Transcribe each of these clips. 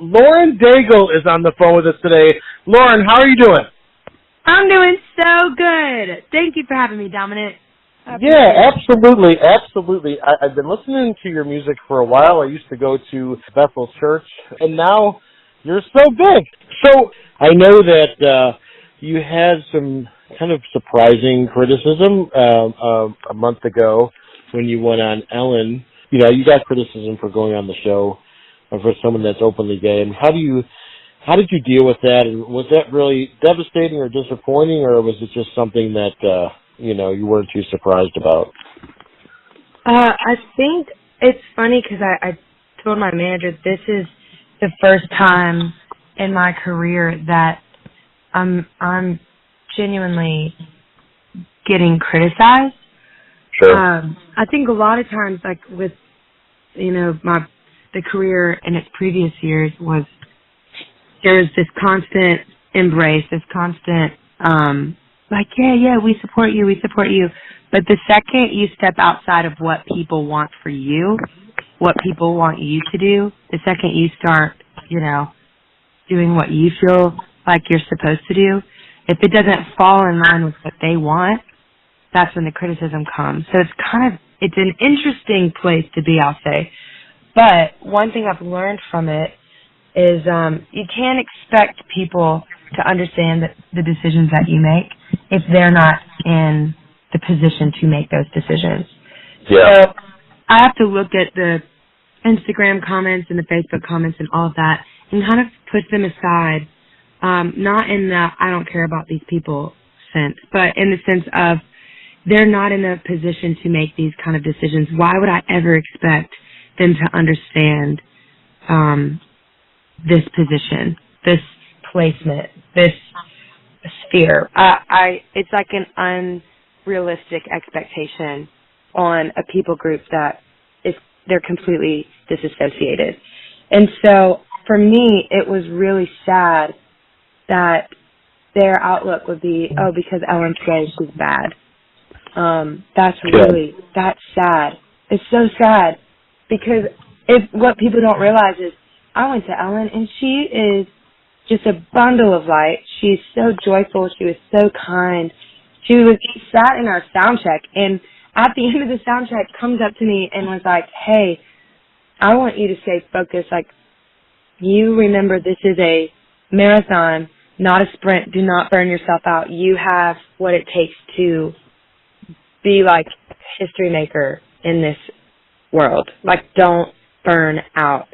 Lauren Daigle is on the phone with us today. Lauren, how are you doing? I'm doing so good. Thank you for having me, Dominic. Yeah, absolutely. I've been listening to your music for a while. I used to go to Bethel Church, and now you're so big. So I know that you had some kind of surprising criticism a month ago when you went on Ellen. You know, you got criticism for going on the show for someone that's openly gay. And how did you deal with that? And was that really devastating or disappointing, or was it just something that you weren't too surprised about? I think it's funny because I told my manager this is the first time in my career that I'm genuinely getting criticized. Sure. I think a lot of times, like with the career in its previous years, there was this constant embrace, this constant yeah, we support you. But the second you step outside of what people want for you, what people want you to do, the second you start, doing what you feel like you're supposed to do, if it doesn't fall in line with what they want, that's when the criticism comes. So it's an interesting place to be, I'll say. But one thing I've learned from it is you can't expect people to understand the decisions that you make if they're not in the position to make those decisions. Yeah. So I have to look at the Instagram comments and the Facebook comments and all of that and kind of put them aside, not in the I don't care about these people sense, but in the sense of they're not in a position to make these kind of decisions. Why would I ever expect them to understand this position, this placement, this sphere? It's like an unrealistic expectation on a people group that they're completely disassociated. And so for me, it was really sad that their outlook would be, oh, because Ellen's gay, she's bad. That's sad. It's so sad because what people don't realize is I went to Ellen and she is just a bundle of light. She's so joyful. She was so kind. She sat in our sound check, and at the end of the sound check comes up to me and was like, hey, I want you to stay focused. Like, you remember this is a marathon, not a sprint. Do not burn yourself out. You have what it takes to be like a history maker in this world. Like, don't burn out.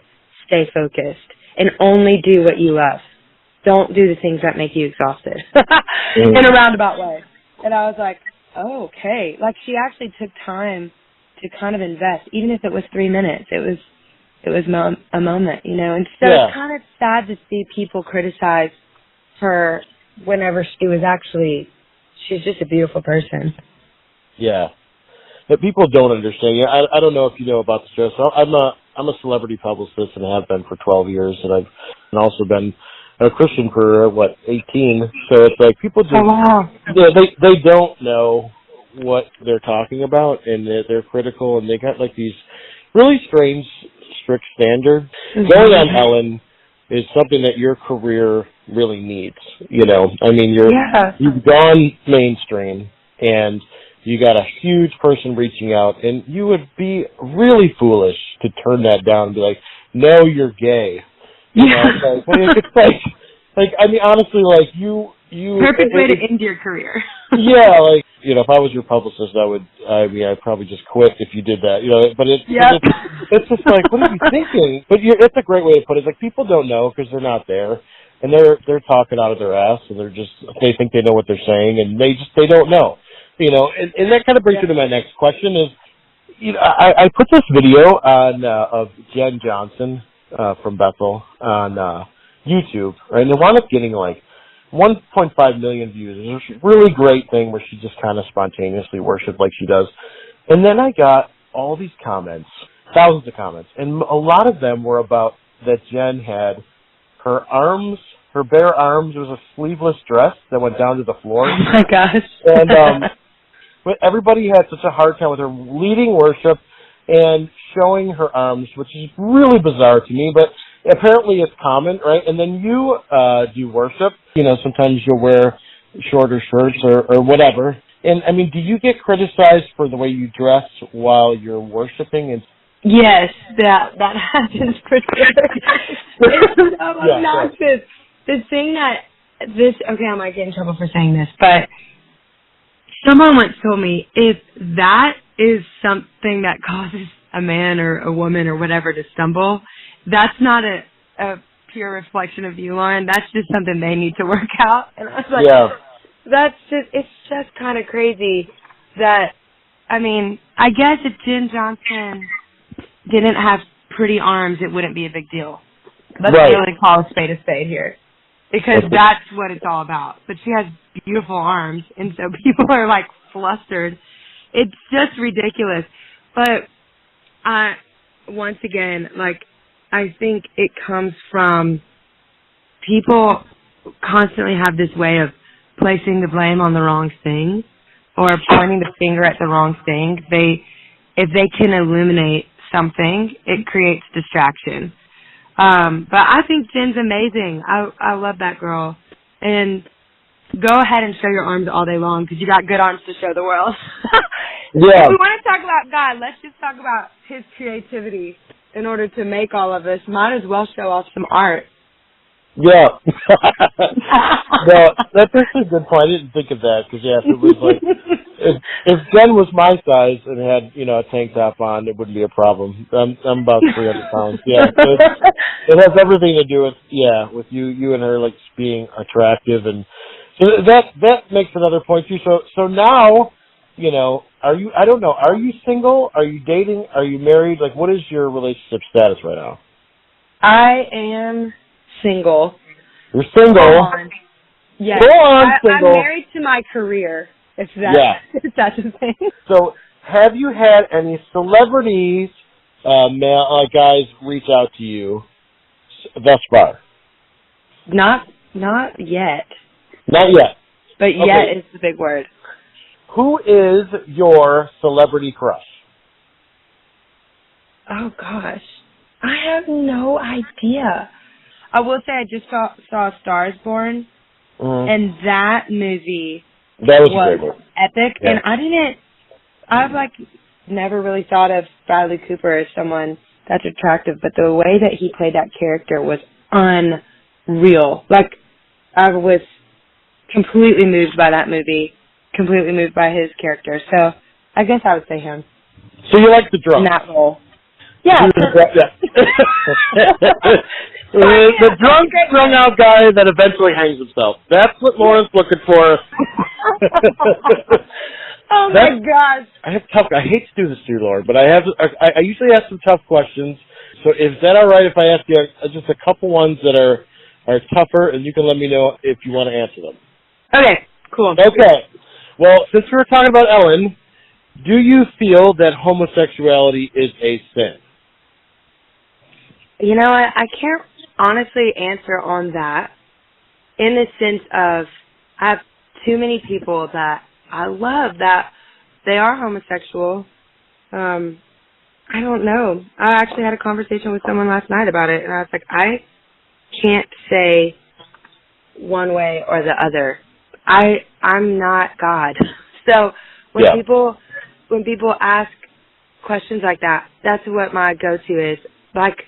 Stay focused and only do what you love. Don't do the things that make you exhausted in a roundabout way. And I was like, oh, okay. Like, she actually took time to kind of invest, even if it was 3 minutes. It was a moment, And so It's kind of sad to see people criticize her whenever she's just a beautiful person. Yeah. But people don't understand. I don't know if you know about the show. So I'm a celebrity publicist and have been for 12 years, and I've also been a Christian for 18. So it's like people just they don't know what they're talking about, and they're critical, and they got like these really strange, strict standards. Mm-hmm. Going on Ellen is something that your career really needs. I mean, you've gone mainstream, and you got a huge person reaching out, and you would be really foolish to turn that down and be like, no, you're gay. It's like, I mean, honestly, like, you... Perfect way to end your career. Yeah, like, if I was your publicist, I'd probably just quit if you did that, but it's just like, what are you thinking? But it's a great way to put it. It's like, people don't know because they're not there, and they're talking out of their ass, and they think they know what they're saying, and they don't know. And that kind of brings me to my next question is, I put this video on of Jen Johnson from Bethel on YouTube, right? And it wound up getting like 1.5 million views. It was a really great thing where she just kind of spontaneously worshiped like she does. And then I got all these comments, thousands of comments, and a lot of them were about that Jen had her arms, her bare arms. It was a sleeveless dress that went down to the floor. Oh my gosh. And but everybody had such a hard time with her leading worship and showing her arms, which is really bizarre to me. But apparently it's common, right? And then you do worship. Sometimes you'll wear shorter shirts or whatever. And, I mean, do you get criticized for the way you dress while you're worshiping? And yes, that happens for sure. It's so obnoxious. The thing okay, I might get in trouble for saying this, but someone once told me if that is something that causes a man or a woman or whatever to stumble, that's not a pure reflection of you, Lauren. That's just something they need to work out. And I was like, it's just kind of crazy that, I mean, I guess if Jen Johnson didn't have pretty arms, it wouldn't be a big deal. Let's really call a spade here. Because that's what it's all about. But she has beautiful arms, and so people are, like, flustered. It's just ridiculous. But once again, like, I think it comes from people constantly have this way of placing the blame on the wrong thing or pointing the finger at the wrong thing. If they can illuminate something, it creates distraction. But I think Jen's amazing. I love that girl. And go ahead and show your arms all day long because you got good arms to show the world. Yeah. If we want to talk about God, let's just talk about his creativity in order to make all of this. Might as well show off some art. Yeah. No, that's actually a good point. I didn't think of that because, if it was like, if Jen was my size and had, a tank top on, it wouldn't be a problem. I'm about 300 pounds. Yeah. So it has everything to do with you and her, like, being attractive. And so that makes another point, too. So now, are you single? Are you dating? Are you married? Like, what is your relationship status right now? I am single. You're single? Yes. Go on, single. I'm married to my career, if that's a thing. So, have you had any celebrities, guys, reach out to you thus far? Not yet. Not yet. But yet is the big word. Who is your celebrity crush? Oh, gosh. I have no idea. I will say I just saw Star is Born, and that movie was epic. Yeah. And I've never really thought of Bradley Cooper as someone that's attractive, but the way that he played that character was unreal. Like, I was completely moved by that movie, completely moved by his character. So I guess I would say him. So you like the drunk? In that role. Yeah. The drunk, strung out guy that eventually hangs himself. That's what Lauren's looking for. Oh my gosh! I hate to do this to you, Lauren, but I usually ask some tough questions. So is that all right if I ask you just a couple ones that are tougher, and you can let me know if you want to answer them? Okay, cool. Okay. Well, since we were talking about Ellen, do you feel that homosexuality is a sin? You know, I can't honestly answer on that in the sense of I have too many people that I love that they are homosexual. I don't know. I actually had a conversation with someone last night about it, and I was like, I can't say one way or the other. I'm not God. So when people ask questions like that, that's what my go-to is. Like,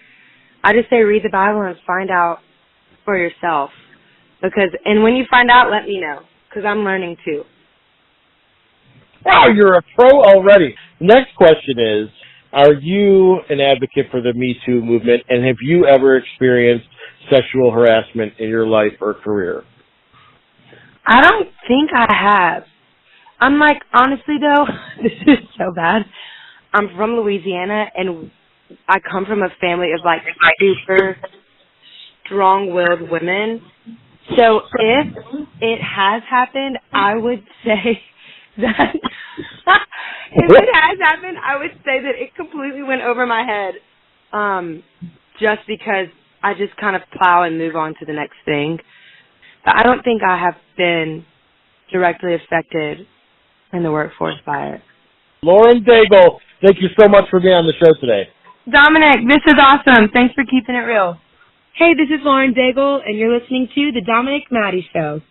I just say read the Bible and find out for yourself. And when you find out, let me know, because I'm learning too. Wow, you're a pro already. Next question is, are you an advocate for the Me Too movement, and have you ever experienced sexual harassment in your life or career? I don't think I have. I'm like, honestly though, this is so bad. I'm from Louisiana, and I come from a family of like super strong-willed women. So if it has happened, I would say that if it has happened, I would say that it completely went over my head. Just because I just kind of plow and move on to the next thing. But I don't think I have been directly affected in the workforce by it. Lauren Daigle, thank you so much for being on the show today. Dominic, this is awesome. Thanks for keeping it real. Hey, this is Lauren Daigle, and you're listening to The Dominic Maddie Show.